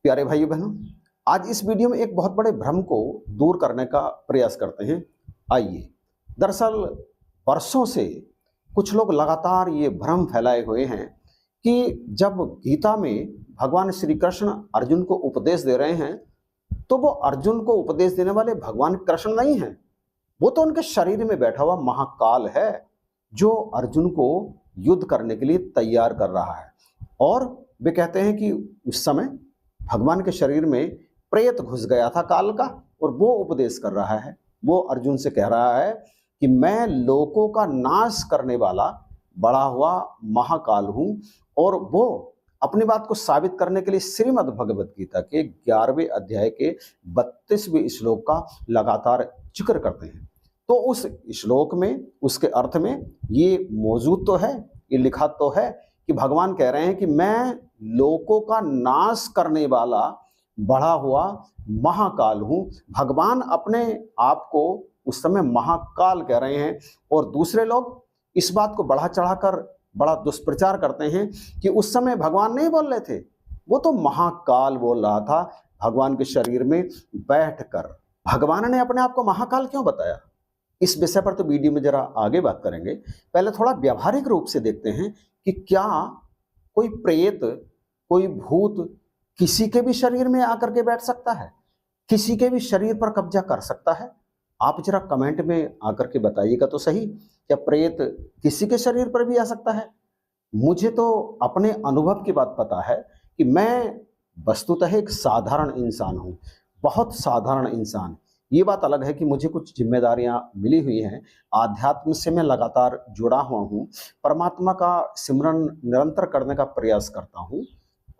प्यारे भाइयों बहनों, आज इस वीडियो में एक बहुत बड़े भ्रम को दूर करने का प्रयास करते हैं। आइए, दरअसल वर्षों से कुछ लोग लगातार ये भ्रम फैलाए हुए हैं कि जब गीता में भगवान श्री कृष्ण अर्जुन को उपदेश दे रहे हैं तो वो अर्जुन को उपदेश देने वाले भगवान कृष्ण नहीं हैं, वो तो उनके शरीर में बैठा हुआ महाकाल है जो अर्जुन को युद्ध करने के लिए तैयार कर रहा है। और वे कहते हैं कि उस समय भगवान के शरीर में प्रेत घुस गया था काल का और वो उपदेश कर रहा है। वो अर्जुन से कह रहा है कि मैं लोकों का नाश करने वाला बड़ा हुआ महाकाल हूं, और वो अपनी बात को साबित करने के लिए श्रीमद् भगवत गीता के 11वें अध्याय के 32वें श्लोक का लगातार जिक्र करते हैं। तो उस श्लोक में, उसके अर्थ में ये मौजूद तो है, ये लिखा तो है कि भगवान कह रहे हैं कि मैं लोकों का नाश करने वाला बढ़ा हुआ महाकाल हूं। भगवान अपने आप को उस समय महाकाल कह रहे हैं और दूसरे लोग इस बात को बढ़ा चढ़ाकर बड़ा दुष्प्रचार करते हैं कि उस समय भगवान नहीं बोल रहे थे, वो तो महाकाल बोल रहा था भगवान के शरीर में बैठकर। भगवान ने अपने आप को महाकाल क्यों बताया? इस विषय पर तो वीडियो में जरा आगे बात करेंगे। पहले थोड़ा व्यावहारिक रूप से देखते हैं कि क्या कोई प्रेत, कोई भूत किसी के भी शरीर में आकर के बैठ सकता है, किसी के भी शरीर पर कब्जा कर सकता है? आप जरा कमेंट में आकर के बताइएगा तो सही, क्या प्रेत किसी के शरीर पर भी आ सकता है? मुझे तो अपने अनुभव की बात पता है कि मैं वस्तुतः एक साधारण इंसान हूँ, बहुत साधारण इंसान। ये बात अलग है कि मुझे कुछ जिम्मेदारियां मिली हुई हैं, आध्यात्म से मैं लगातार जुड़ा हुआ हूँ, परमात्मा का सिमरन निरंतर करने का प्रयास करता हूँ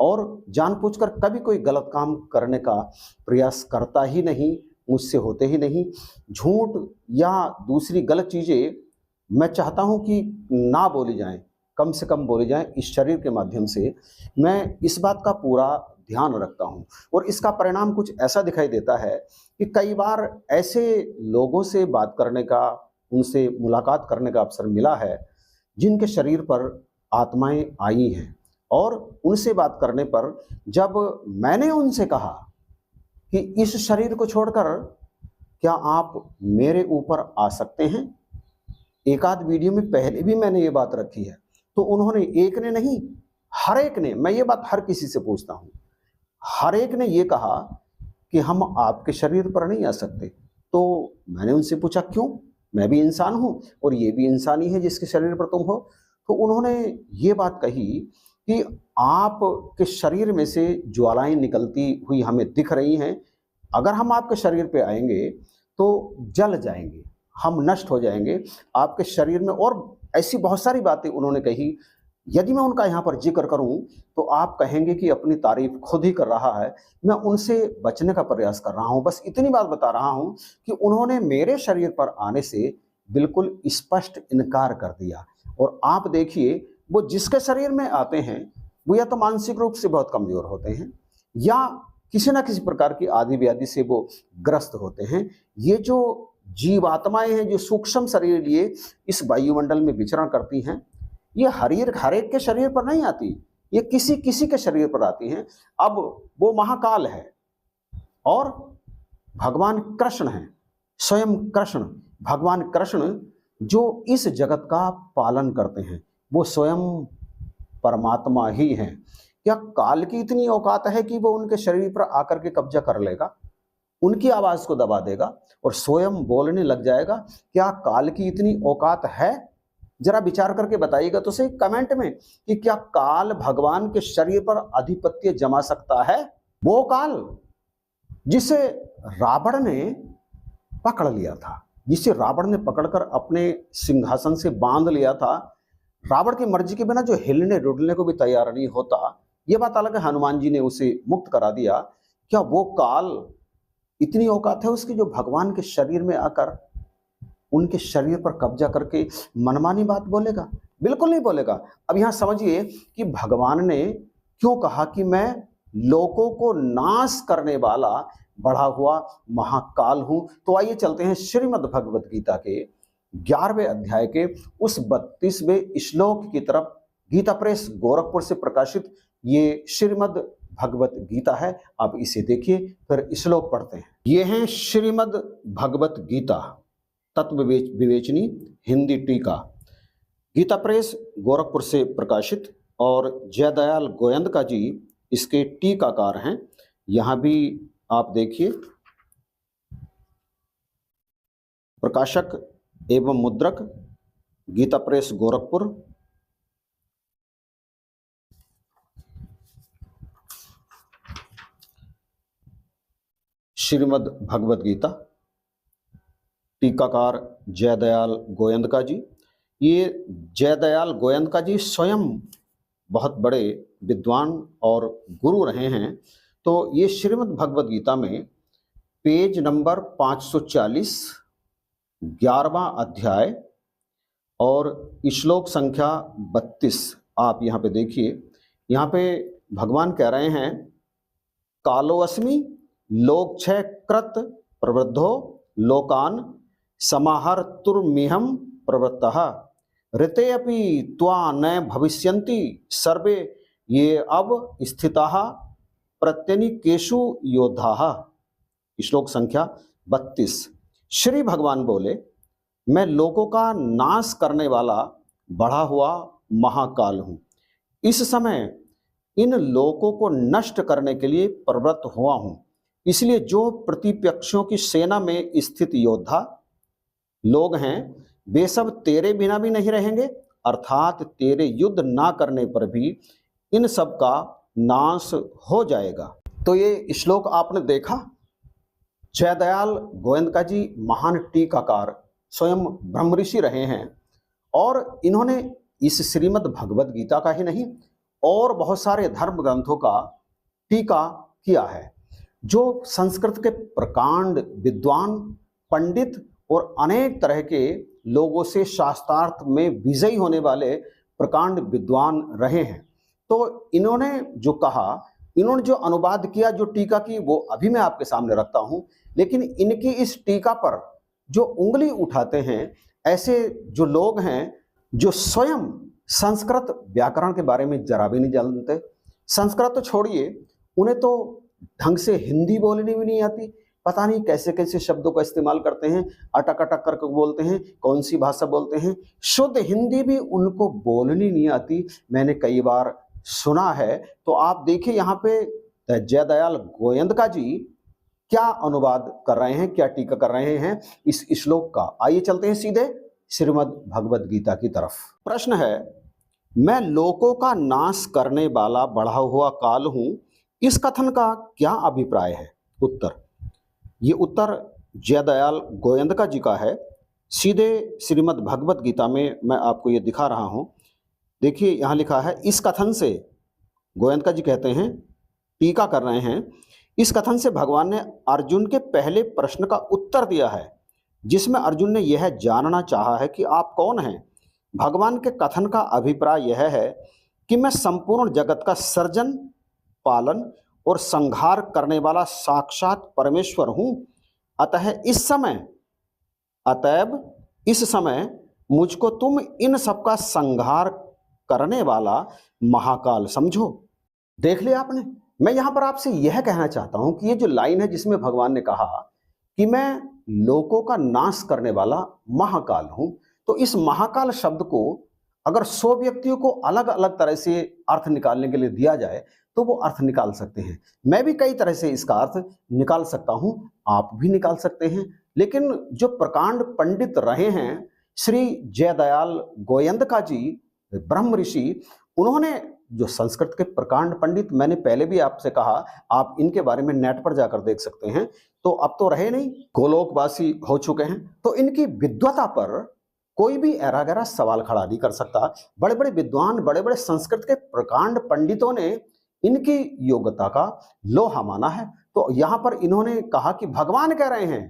और जानबूझकर कभी कोई गलत काम करने का प्रयास करता ही नहीं, मुझसे होते ही नहीं। झूठ या दूसरी गलत चीज़ें मैं चाहता हूँ कि ना बोली जाएं, कम से कम बोली जाएं। इस शरीर के माध्यम से मैं इस बात का पूरा ध्यान रखता हूँ और इसका परिणाम कुछ ऐसा दिखाई देता है कि कई बार ऐसे लोगों से बात करने का, उनसे मुलाकात करने का अवसर मिला है जिनके शरीर पर आत्माएं आई हैं, और उनसे बात करने पर जब मैंने उनसे कहा कि इस शरीर को छोड़कर क्या आप मेरे ऊपर आ सकते हैं, एक आध वीडियो में पहले भी मैंने ये बात रखी है, तो उन्होंने, एक ने नहीं, हर एक ने, मैं ये बात हर किसी से पूछता हूँ, हर एक ने ये कहा कि हम आपके शरीर पर नहीं आ सकते। तो मैंने उनसे पूछा क्यों? मैं भी इंसान हूं और ये भी इंसान ही है जिसके शरीर पर तुम हो। तो उन्होंने ये बात कही कि आपके शरीर में से ज्वालाएं निकलती हुई हमें दिख रही हैं, अगर हम आपके शरीर पे आएंगे तो जल जाएंगे, हम नष्ट हो जाएंगे आपके शरीर में। और ऐसी बहुत सारी बातें उन्होंने कही, यदि मैं उनका यहाँ पर जिक्र करूं तो आप कहेंगे कि अपनी तारीफ खुद ही कर रहा है। मैं उनसे बचने का प्रयास कर रहा हूं, बस इतनी बात बता रहा हूं कि उन्होंने मेरे शरीर पर आने से बिल्कुल स्पष्ट इनकार कर दिया। और आप देखिए, वो जिसके शरीर में आते हैं वो या तो मानसिक रूप से बहुत कमजोर होते हैं या किसी ना किसी प्रकार की आदि व्याधि से वो ग्रस्त होते हैं। ये जो जीवात्माएं हैं जो सूक्ष्म शरीर लिए इस वायुमंडल में विचरण करती हैं, ये हर एक के शरीर पर नहीं आती, ये किसी किसी के शरीर पर आती हैं। अब वो महाकाल है और भगवान कृष्ण है, स्वयं कृष्ण, भगवान कृष्ण जो इस जगत का पालन करते हैं, वो स्वयं परमात्मा ही हैं। क्या काल की इतनी औकात है कि वो उनके शरीर पर आकर के कब्जा कर लेगा, उनकी आवाज को दबा देगा और स्वयं बोलने लग जाएगा? क्या काल की इतनी औकात है? जरा विचार करके बताइएगा तो सही कमेंट में कि क्या काल भगवान के शरीर पर आधिपत्य जमा सकता है? वो काल जिसे रावण ने पकड़ लिया था, जिसे रावण ने पकड़कर अपने सिंहासन से बांध लिया था, रावण की मर्जी के बिना जो हिलने डुलने को भी तैयार नहीं होता, ये बात अलग है, हनुमान जी ने उसे मुक्त करा दिया। क्या वो काल इतनी औकात है उसकी जो भगवान के शरीर में आकर उनके शरीर पर कब्जा करके मनमानी बात बोलेगा? बिल्कुल नहीं बोलेगा। अब यहां समझिए कि भगवान ने क्यों कहा कि मैं लोकों को नाश करने वाला बढ़ा हुआ महाकाल हूं। तो आइए चलते हैं श्रीमद् भगवत गीता के 11वें अध्याय के उस 32वें श्लोक की तरफ। गीता प्रेस गोरखपुर से प्रकाशित ये श्रीमद् भगवत गीता है। आप इसे देखिए, फिर श्लोक पढ़ते हैं। ये हैं श्रीमद् भगवत गीता तत्व विवेचनी हिंदी टीका, गीता प्रेस गोरखपुर से प्रकाशित, और जयदयाल गोयंदका जी इसके टीकाकार हैं। यहाँ भी आप देखिए, प्रकाशक एवं मुद्रक गीता प्रेस गोरखपुर। श्रीमद् भगवत गीता, टीकाकार जयदयाल गोयंदका जी। ये जयदयाल गोयंदका जी स्वयं बहुत बड़े विद्वान और गुरु रहे हैं। तो ये श्रीमद् भगवत गीता में पेज नंबर 540, 11वां अध्याय और श्लोक संख्या 32 आप यहाँ पे देखिए। यहाँ पे भगवान कह रहे हैं, कालोऽस्मि लोकक्षय कृत प्रवृद्धो लोकान समाहर्तुर्मिहं प्रवृत्तः ऋते अपि त्वा न भविष्यन्ति सर्वे ये अब स्थिताः प्रत्यनीकेषु योद्धाः। श्लोक संख्या 32। श्री भगवान बोले, मैं लोगों का नाश करने वाला बढ़ा हुआ महाकाल हूँ। इस समय इन लोगों को नष्ट करने के लिए प्रवृत्त हुआ हूँ। इसलिए जो प्रतिपक्षों की सेना में स्थित योद्धा लोग हैं, वे सब तेरे बिना भी नहीं रहेंगे, अर्थात तेरे युद्ध ना करने पर भी इन सब का नाश हो जाएगा। तो ये श्लोक आपने देखा। जयदयाल गोयंदका जी महान टीकाकार, स्वयं ब्रह्म ऋषि रहे हैं, और इन्होंने इस श्रीमद् भगवत गीता का ही नहीं और बहुत सारे धर्म ग्रंथों का टीका किया है। जो संस्कृत के प्रकांड विद्वान पंडित और अनेक तरह के लोगों से शास्त्रार्थ में विजयी होने वाले प्रकांड विद्वान रहे हैं। तो इन्होंने जो कहा, इन्होंने जो अनुवाद किया, जो टीका की, वो अभी मैं आपके सामने रखता हूं। लेकिन इनकी इस टीका पर जो उंगली उठाते हैं, ऐसे जो लोग हैं जो स्वयं संस्कृत व्याकरण के बारे में जरा भी नहीं जानते। संस्कृत तो छोड़िए, उन्हें तो ढंग से हिंदी बोलनी भी नहीं आती। पता नहीं कैसे कैसे शब्दों का इस्तेमाल करते हैं, अटक अटक करके बोलते हैं, कौन सी भाषा बोलते हैं। शुद्ध हिंदी भी उनको बोलनी नहीं आती, मैंने कई बार सुना है। तो आप देखिए यहाँ पे जयदयाल गोयंदका जी क्या अनुवाद कर रहे हैं, क्या टीका कर रहे हैं इस श्लोक का। आइए चलते हैं सीधे श्रीमद् भगवत गीता की तरफ। प्रश्न है, मैं लोकों का नाश करने वाला बढ़ा हुआ काल हूं, इस कथन का क्या अभिप्राय है? उत्तर, ये उत्तर जयदयाल गोयंदका जी का है। सीधे श्रीमद् भगवत गीता में मैं आपको ये दिखा रहा हूं। देखिए यहाँ लिखा है, इस कथन से गोयंदका जी कहते हैं, टीका कर रहे हैं, इस कथन से भगवान ने अर्जुन के पहले प्रश्न का उत्तर दिया है, जिसमें अर्जुन ने यह जानना चाहा है कि आप कौन हैं। भगवान के कथन का अभिप्राय यह है कि मैं संपूर्ण जगत का सृजन, पालन और संहार करने वाला साक्षात परमेश्वर हूं। अतएव इस समय मुझको तुम इन सबका संहार करने वाला महाकाल समझो। देख लिया आपने। मैं यहां पर आपसे यह कहना चाहता हूं कि ये जो लाइन है जिसमें भगवान ने कहा कि मैं लोकों का नाश करने वाला महाकाल हूं, तो इस महाकाल शब्द को अगर 100 व्यक्तियों को अलग अलग तरह से अर्थ निकालने के लिए दिया जाए तो वो अर्थ निकाल सकते हैं। मैं भी कई तरह से इसका अर्थ निकाल सकता हूं, आप भी निकाल सकते हैं। लेकिन जो प्रकांड पंडित रहे हैं श्री जयदयाल गोयंदका जी, ब्रह्म ऋषि, उन्होंने जो संस्कृत के प्रकांड पंडित, मैंने पहले भी आपसे कहा, आप इनके बारे में नेट पर जाकर देख सकते हैं। तो अब तो रहे नहीं, गोलोकवासी हो चुके हैं। तो इनकी विद्वता पर कोई भी ऐरा गैरा सवाल खड़ा नहीं कर सकता। बड़े बड़े विद्वान, बड़े बड़े संस्कृत के प्रकांड पंडितों ने इनकी योग्यता का लोहा माना है। तो यहां पर इन्होंने कहा कि भगवान कह रहे हैं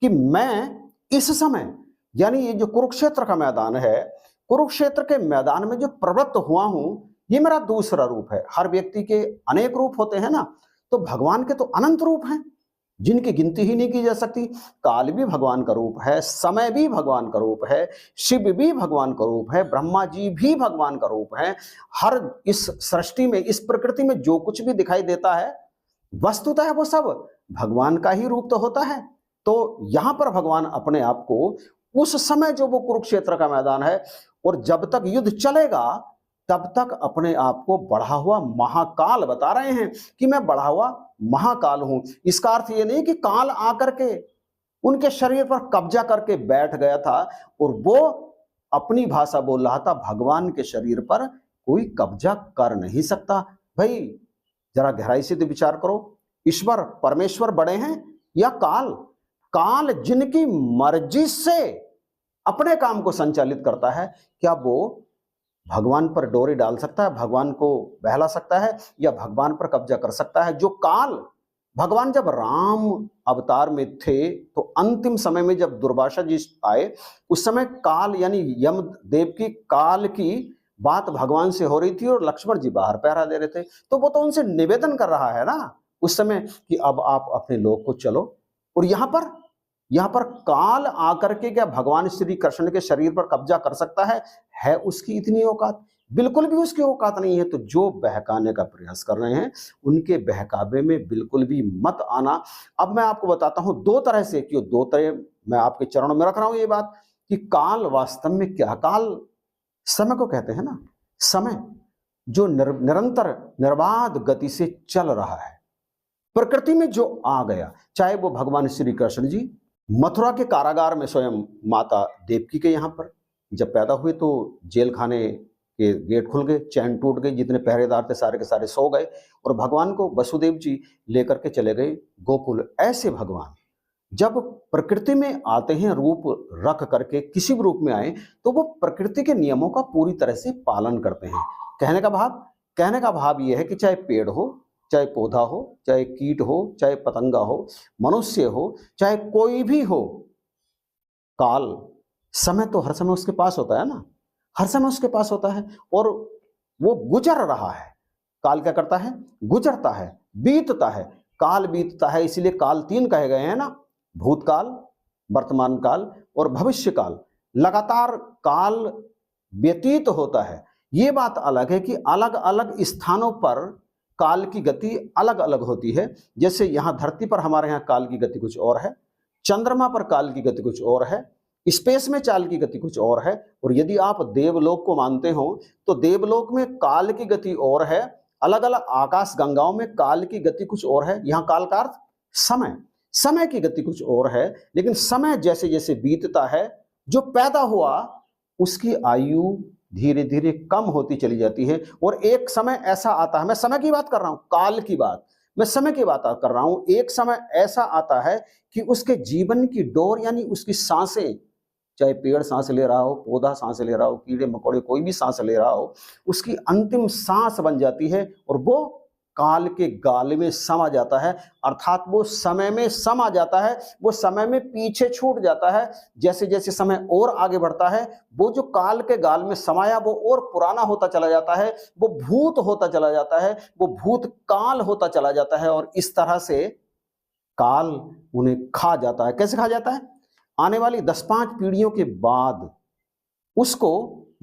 कि मैं इस समय, यानी ये जो कुरुक्षेत्र का मैदान है, कुरुक्षेत्र के मैदान में जो प्रवृत्त हुआ हूं, ये मेरा दूसरा रूप है। हर व्यक्ति के अनेक रूप होते हैं ना, तो भगवान के तो अनंत रूप हैं। जिनकी गिनती ही नहीं की जा सकती। काल भी भगवान का रूप है, समय भी भगवान का रूप है, शिव भी भगवान का रूप है, ब्रह्मा जी भी भगवान का रूप है। हर इस सृष्टि में, इस प्रकृति में जो कुछ भी दिखाई देता है वस्तुतः वो सब भगवान का ही रूप तो होता है। तो यहां पर भगवान अपने आप को उस समय, जो वो कुरुक्षेत्र का मैदान है और जब तक युद्ध चलेगा तब तक अपने आप को बढ़ा हुआ महाकाल बता रहे हैं कि मैं बढ़ा हुआ महाकाल हूं। इसका अर्थ ये नहीं कि काल आकर के उनके शरीर पर कब्जा करके बैठ गया था और वो अपनी भाषा बोल रहा था। भगवान के शरीर पर कोई कब्जा कर नहीं सकता। भाई जरा गहराई से तो विचार करो, ईश्वर परमेश्वर बड़े हैं या काल? काल जिनकी मर्जी से अपने काम को संचालित करता है, क्या वो भगवान पर डोरी डाल सकता है, भगवान को बहला सकता है या भगवान पर कब्जा कर सकता है? जो काल, भगवान जब राम अवतार में थे तो अंतिम समय में जब दुर्वासा जी आए उस समय काल यानी यम देव की काल की बात भगवान से हो रही थी और लक्ष्मण जी बाहर पहरा दे रहे थे। तो वो तो उनसे निवेदन कर रहा है ना उस समय कि अब आप अपने लोक को चलो। और यहां पर काल आकर के क्या भगवान श्री कृष्ण के शरीर पर कब्जा कर सकता है उसकी इतनी औकात? बिल्कुल भी उसकी औकात नहीं है। तो जो बहकाने का प्रयास कर रहे हैं उनके बहकावे में बिल्कुल भी मत आना। अब मैं आपको बताता हूं दो तरह से, क्यों दो तरह मैं आपके चरणों में रख रहा हूं ये बात कि काल वास्तव में क्या। काल समय को कहते हैं ना, समय जो निरंतर निर्बाध गति से चल रहा है, प्रकृति में जो आ गया, चाहे वो भगवान श्री कृष्ण जी मथुरा के कारागार में स्वयं माता देवकी के यहाँ पर जब पैदा हुए तो जेल खाने के गेट खुल गए, चैन टूट गई, जितने पहरेदार थे सारे के सारे सो गए और भगवान को वसुदेव जी लेकर के चले गए गोकुल। ऐसे भगवान जब प्रकृति में आते हैं, रूप रख करके किसी भी रूप में आए तो वो प्रकृति के नियमों का पूरी तरह से पालन करते हैं। कहने का भाव यह है कि चाहे पेड़ हो, चाहे पौधा हो, चाहे कीट हो, चाहे पतंगा हो, मनुष्य हो, चाहे कोई भी हो, काल समय तो हर समय उसके पास होता है ना, हर समय उसके पास होता है और वो गुजर रहा है। काल क्या करता है? गुजरता है, बीतता है। काल बीतता है, इसलिए काल तीन कहे गए हैं ना, भूतकाल, वर्तमान काल और भविष्य काल। लगातार काल व्यतीत होता है। ये बात अलग है कि अलग अलग स्थानों पर काल की गति अलग अलग होती है। जैसे यहां धरती पर हमारे यहाँ काल की गति कुछ और है, चंद्रमा पर काल की गति कुछ और है, स्पेस में काल की गति कुछ और है। और यदि आप देवलोक को मानते हो तो देवलोक में काल की गति और है, अलग अलग आकाश गंगाओं में काल की गति कुछ और है। यहाँ काल का अर्थ समय, समय की गति कुछ और है। लेकिन समय जैसे जैसे बीतता है, जो पैदा हुआ उसकी आयु धीरे धीरे कम होती चली जाती है और एक समय ऐसा आता है, मैं समय की बात कर रहा हूं, काल की बात, मैं समय की बात कर रहा हूं। एक समय ऐसा आता है कि उसके जीवन की डोर यानी उसकी सांसें, चाहे पेड़ सांस ले रहा हो, पौधा सांस ले रहा हो, कीड़े मकोड़े कोई भी सांस ले रहा हो, उसकी अंतिम सांस बन जाती है और वो काल के गाल में समा जाता है। अर्थात वो समय में समा जाता है, वो समय में पीछे छूट जाता है। जैसे जैसे समय और आगे बढ़ता है वो जो काल के गाल में समाया वो और पुराना होता चला जाता है, वो भूत होता चला जाता है, वो भूत काल होता चला जाता है और इस तरह से काल उन्हें खा जाता है। कैसे खा जाता है? आने वाली 10-5 पीढ़ियों के बाद उसको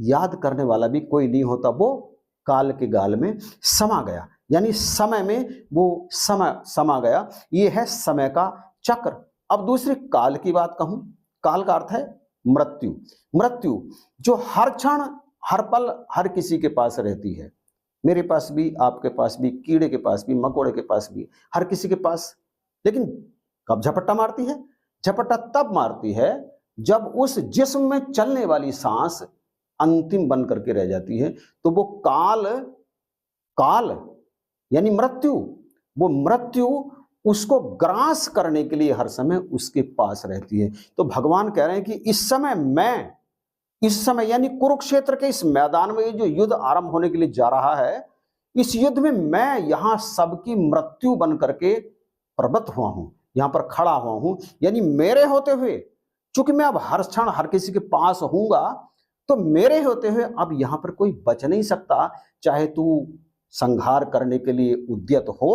याद करने वाला भी कोई नहीं होता, वो काल के गाल में समा गया, यानी समय में वो समय समा गया। ये है समय का चक्र। अब दूसरी काल की बात कहूं, काल का अर्थ है मृत्यु। मृत्यु जो हर क्षण हर पल हर किसी के पास रहती है, मेरे पास भी, आपके पास भी, कीड़े के पास भी, मकोड़े के पास भी, हर किसी के पास। लेकिन कब झपट्टा मारती है? झपट्टा तब मारती है जब उस जिस्म में चलने वाली सांस अंतिम बन करके रह जाती है। तो वो काल यानी मृत्यु, वो मृत्यु उसको ग्रास करने के लिए हर समय उसके पास रहती है। तो भगवान कह रहे हैं कि इस समय यानी कुरुक्षेत्र के इस मैदान में ये जो युद्ध आरंभ होने के लिए जा रहा है, इस युद्ध में मैं यहां सबकी मृत्यु बन करके प्रबत हुआ हूं, यहां पर खड़ा हुआ हूं। यानी मेरे होते हुए, चूंकि मैं अब हर क्षण हर किसी के पास होऊंगा, तो मेरे होते हुए अब यहां पर कोई बच नहीं सकता, चाहे तू संहार करने के लिए उद्यत हो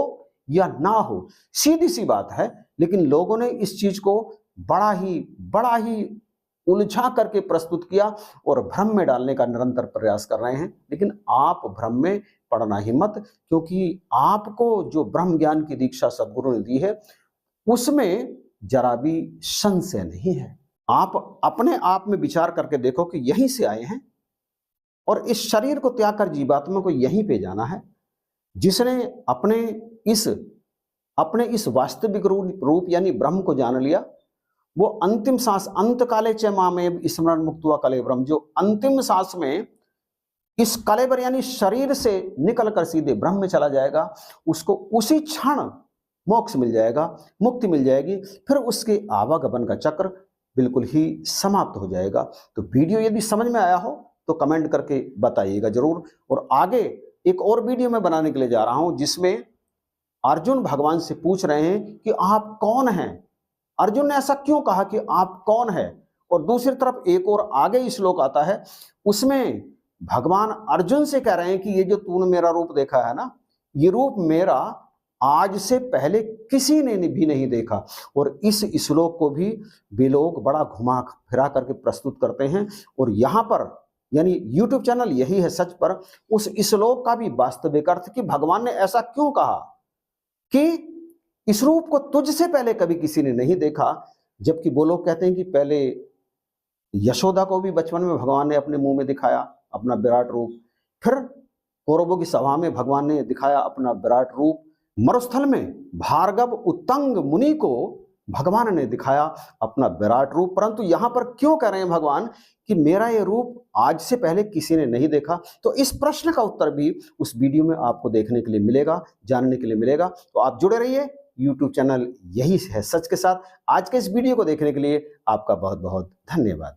या ना हो, सीधी सी बात है। लेकिन लोगों ने इस चीज को बड़ा ही उलझा करके प्रस्तुत किया और भ्रम में डालने का निरंतर प्रयास कर रहे हैं। लेकिन आप भ्रम में पड़ना ही मत, क्योंकि आपको जो ब्रह्म ज्ञान की दीक्षा सद्गुरु ने दी है उसमें जरा भी संशय नहीं है। आप अपने आप में विचार करके देखो कि यहीं से आए हैं और इस शरीर को त्याग कर जीवात्मा को यहीं पे जाना है। जिसने अपने इस वास्तविक रूप यानी ब्रह्म को जान लिया, वो अंतिम सांस अंत काले च मामेव स्मरण मुक्त्वा कलेवरम, जो अंतिम सांस में इस कलेवर यानी शरीर से निकलकर सीधे ब्रह्म में चला जाएगा, उसको उसी क्षण मोक्ष मिल जाएगा, मुक्ति मिल जाएगी। फिर उसके आवागमन का चक्र बिल्कुल ही समाप्त हो जाएगा। तो वीडियो यदि समझ में आया हो तो कमेंट करके बताइएगा जरूर। और आगे एक और वीडियो मैं बनाने के लिए जा रहा हूं जिसमें अर्जुन भगवान से पूछ रहे हैं कि आप कौन हैं। अर्जुन ने ऐसा क्यों कहा कि आप कौन है। और दूसरी तरफ एक और आगे श्लोक आता है, उसमें भगवान अर्जुन से कह रहे हैं कि ये जो तूने मेरा रूप देखा है ना, ये रूप मेरा आज से पहले किसी ने भी नहीं देखा। और इस श्लोक को भी लोग बड़ा घुमा फिरा करके प्रस्तुत करते हैं। और यहाँ पर यानी YouTube चैनल यही है सच पर, उस श्लोक का भी वास्तविक अर्थ कि भगवान ने ऐसा क्यों कहा कि इस रूप को तुझसे पहले कभी किसी ने नहीं देखा। जबकि वो लोग कहते हैं कि पहले यशोदा को भी बचपन में भगवान ने अपने मुंह में दिखाया अपना विराट रूप, फिर कौरवों की सभा में भगवान ने दिखाया अपना विराट रूप, मरुस्थल में भार्गव उत्तंग मुनि को भगवान ने दिखाया अपना विराट रूप। परंतु यहां पर क्यों कह रहे हैं भगवान कि मेरा ये रूप आज से पहले किसी ने नहीं देखा। तो इस प्रश्न का उत्तर भी उस वीडियो में आपको देखने के लिए मिलेगा, जानने के लिए मिलेगा। तो आप जुड़े रहिए, YouTube चैनल यही है सच के साथ। आज के इस वीडियो को देखने के लिए आपका बहुत बहुत धन्यवाद।